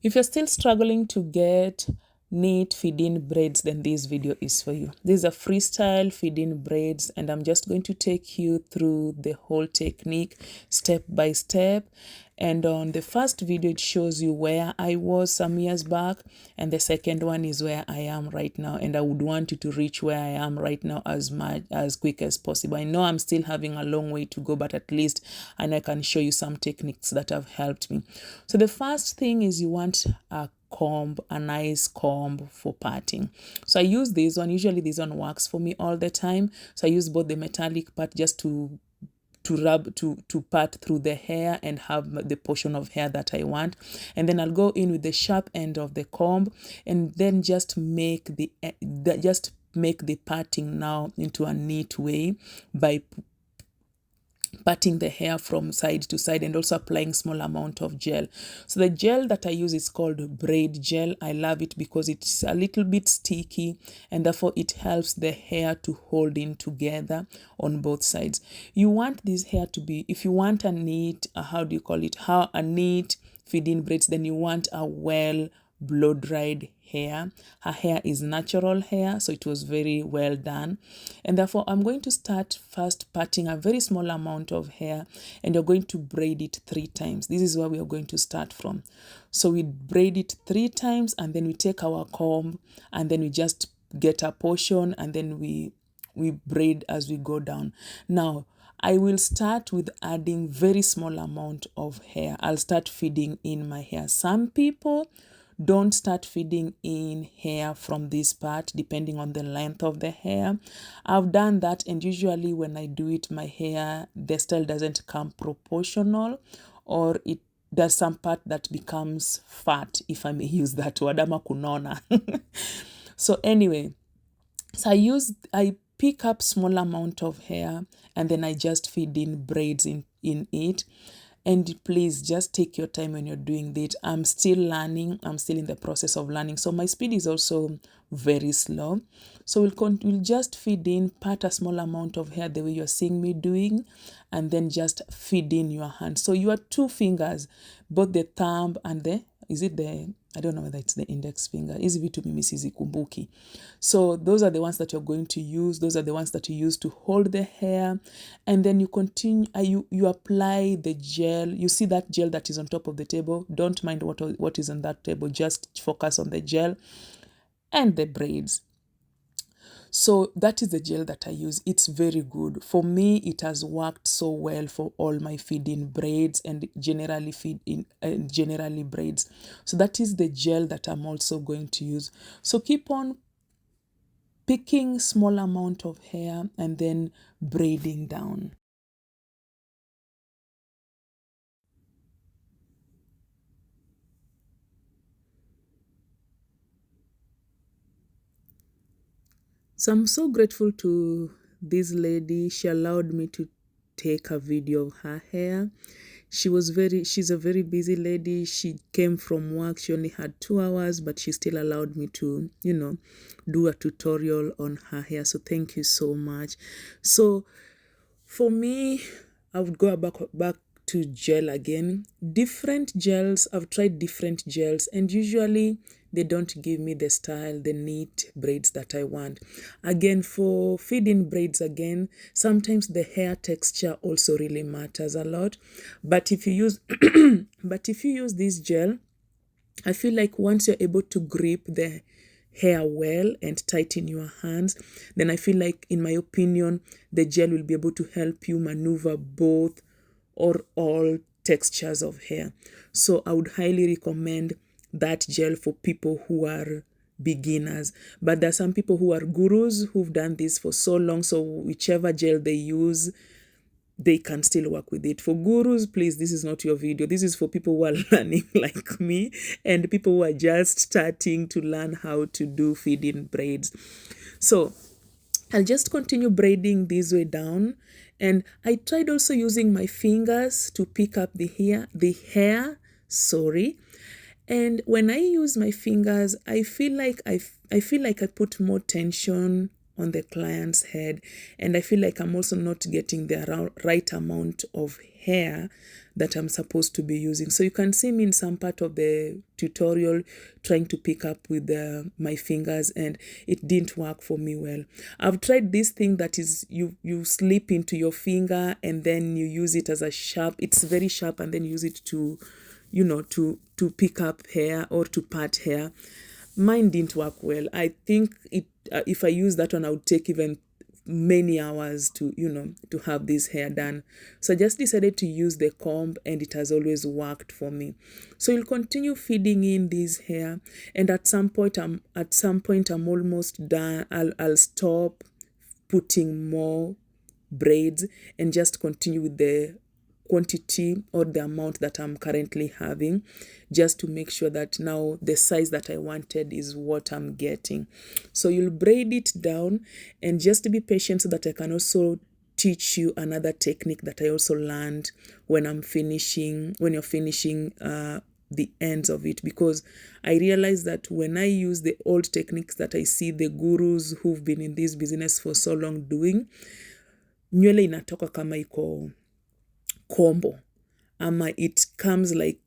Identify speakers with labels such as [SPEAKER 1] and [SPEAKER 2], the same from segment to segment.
[SPEAKER 1] If you're still struggling to get neat feed-in braids, then this video is for you. These are freestyle feed-in braids, and I'm just going to take you through the whole technique step by step. And on the first video, it shows you where I was some years back, and the second one is where I am right now. And I would want you to reach where I am right now as quick as possible. I know I'm still having a long way to go, but at least and I can show you some techniques that have helped me. So the first thing is you want a comb, a nice comb for parting. So I use this one. Usually this one works for me all the time. So I use both the metallic part just to part through the hair and have the portion of hair that I want, and then I'll go in with the sharp end of the comb and then just make the parting now into a neat way by parting the hair from side to side and also applying small amount of gel. So the gel that I use is called braid gel. I love it because it's a little bit sticky and therefore it helps the hair to hold in together on both sides. You want this hair to be, if you want a neat, a neat feed-in braids, then you want a well blow-dried hair. Her hair is natural hair, so it was very well done. And therefore, I'm going to start first parting a very small amount of hair, and you're going to braid it 3 times. This is where we are going to start from. So we braid it 3 times, and then we take our comb, and then we just get a portion, and then we braid as we go down. Now, I will start with adding very small amount of hair. I'll start feeding in my hair. Some people don't start feeding in hair from this part depending on the length of the hair. I've done that, and usually when I do it, my hair, the style doesn't come proportional, or there's some part that becomes fat, if I may use that word, ama kunona. So anyway, so I pick up small amount of hair and then I just feed in braids in it. And please just take your time when you're doing that. I'm still learning. I'm still in the process of learning. So my speed is also very slow. So we'll just feed in, part a small amount of hair the way you're seeing me doing, and then just feed in your hand. So your 2 fingers, both the thumb and I don't know whether it's the index finger. Easy vitu mimi sizikumbuki. So those are the ones that you're going to use. Those are the ones that you use to hold the hair. And then you continue, you apply the gel. You see that gel that is on top of the table. Don't mind what is on that table. Just focus on the gel and the braids. So that is the gel that I use. It's very good. For me, it has worked so well for all my feed-in braids and generally braids. So that is the gel that I'm also going to use. So keep on picking small amount of hair and then braiding down. So I'm so grateful to this lady. She allowed me to take a video of her hair. She's a very busy lady. She came from work. She only had 2 hours, but she still allowed me to, do a tutorial on her hair. So thank you so much. So for me, I would go back to gel again. Different gels, I've tried different gels, and usually they don't give me the style, the neat braids that I want. Again, for feed-in braids, again, sometimes the hair texture also really matters a lot. But if you use this gel, I feel like once you're able to grip the hair well and tighten your hands, then I feel like, in my opinion, the gel will be able to help you maneuver both or all textures of hair. So I would highly recommend that gel for people who are beginners. But there are some people who are gurus who've done this for so long, so whichever gel they use, they can still work with it. For gurus, please, this is not your video. This is for people who are learning like me and people who are just starting to learn how to do feed-in braids. So I'll just continue braiding this way down. And I tried also using my fingers to pick up the hair. And when I use my fingers, I feel like I put more tension on the client's head, and I feel like I'm also not getting the right amount of hair that I'm supposed to be using. So you can see me in some part of the tutorial trying to pick up with my fingers, and it didn't work for me well. I've tried this thing that is you slip into your finger and then you use it as a sharp, it's very sharp, and then use it to, you know, to pick up hair or to part hair. Mine didn't work well. I think it if I use that one, I would take even many hours to, you know, to have this hair done. So I just decided to use the comb, and it has always worked for me. So you'll continue feeding in this hair, and at some point I'm almost done. I'll stop putting more braids and just continue with the quantity or the amount that I'm currently having, just to make sure that now the size that I wanted is what I'm getting. So you'll braid it down, and just be patient so that I can also teach you another technique that I also learned when you're finishing the ends of it, because I realized that when I use the old techniques that I see the gurus who've been in this business for so long doing, nywele inatoka kama iko combo, ama it comes like,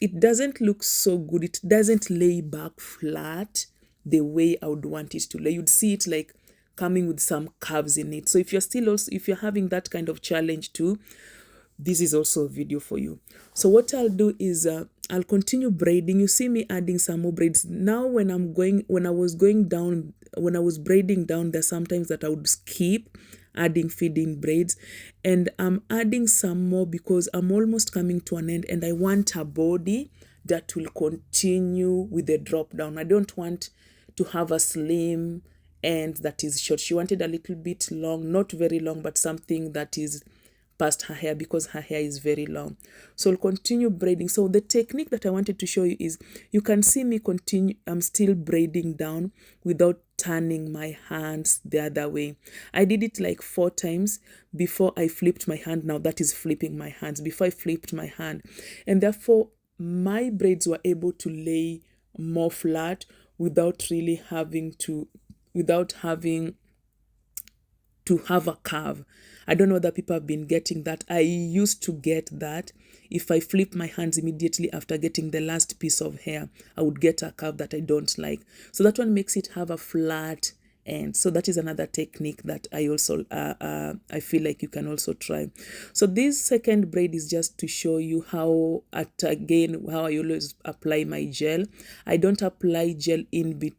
[SPEAKER 1] it doesn't look so good. It doesn't lay back flat the way I would want it to lay. You'd see it like coming with some curves in it. So if you're having that kind of challenge too, this is also a video for you. So what I'll do is I'll continue braiding. You see me adding some more braids. Now when I was braiding down, there's sometimes that I would skip adding feeding braids, and I'm adding some more because I'm almost coming to an end, and I want a body that will continue with the drop down. I don't want to have a slim end that is short. She wanted a little bit long, not very long, but something that is past her hair, because her hair is very long. So I'll continue braiding. So the technique that I wanted to show you is, you can see me continue, I'm still braiding down without turning my hands the other way. I did it like 4 times before I flipped my hand. Now that is flipping my hands, before I flipped my hand. And therefore my braids were able to lay more flat without having to have a curve. I don't know whether people have been getting that. I used to get that. If I flip my hands immediately after getting the last piece of hair, I would get a curve that I don't like. So that one makes it have a flat end. So that is another technique that I also I feel like you can also try. So this second braid is just to show you how I always apply my gel. I don't apply gel in between.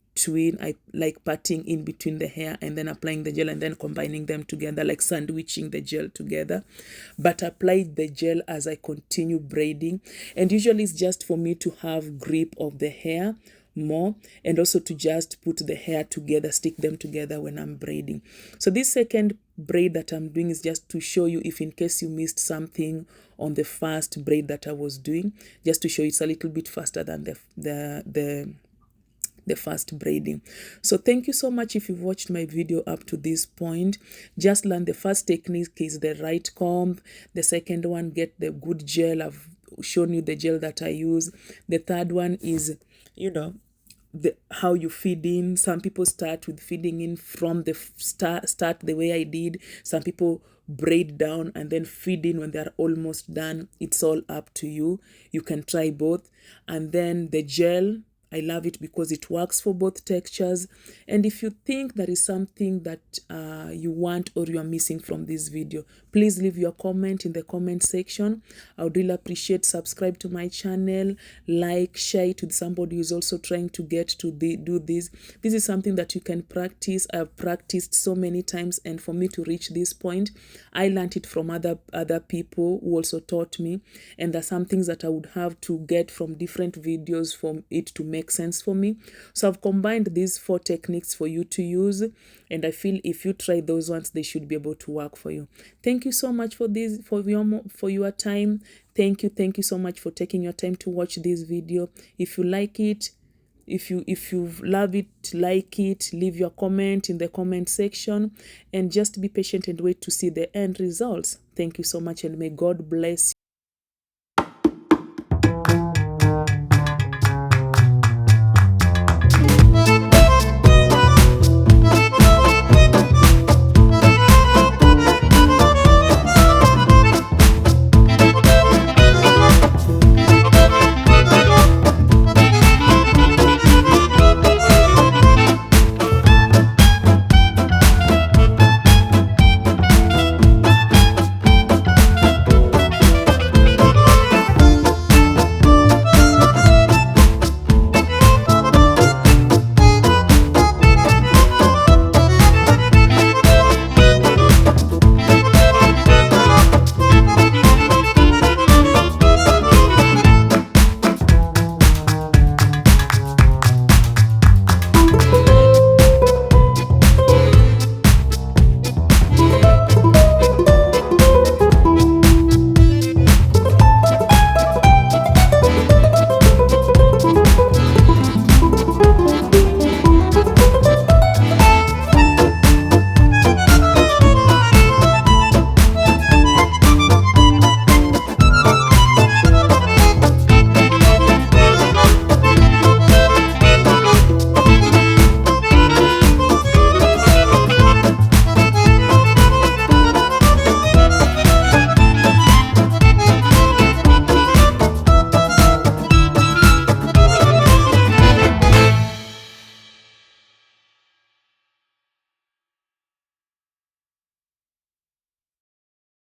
[SPEAKER 1] I like patting in between the hair and then applying the gel and then combining them together, like sandwiching the gel together, but apply the gel as I continue braiding. And usually it's just for me to have grip of the hair more, and also to just put the hair together, stick them together when I'm braiding. So this second braid that I'm doing is just to show you, if in case you missed something on the first braid that I was doing, just to show you it's a little bit faster than the first braiding. So thank you so much if you've watched my video up to this point. Just learn the first technique is the right comb. The second one, get the good gel. I've shown you the gel that I use. The third one is, you know, how you feed in. Some people start with feeding in from the start the way I did. Some people braid down and then feed in when they're almost done. It's all up to you. You can try both. And then the gel, I love it because it works for both textures. And if you think there is something that you want or you are missing from this video, please leave your comment in the comment section. I would really appreciate. Subscribe to my channel, like, share it with somebody who's also trying to get to do this. This is something that you can practice. I've practiced so many times, and for me to reach this point, I learned it from other people who also taught me. And there's some things that I would have to get from different videos for it to make sense for me. So I've combined these 4 techniques for you to use, and I feel if you try those ones, they should be able to work for you. Thank you so much for your time. Thank you so much for taking your time to watch this video. If you like it, if you love it, like it, leave your comment in the comment section, and just be patient and wait to see the end results. Thank you so much, and may God bless you.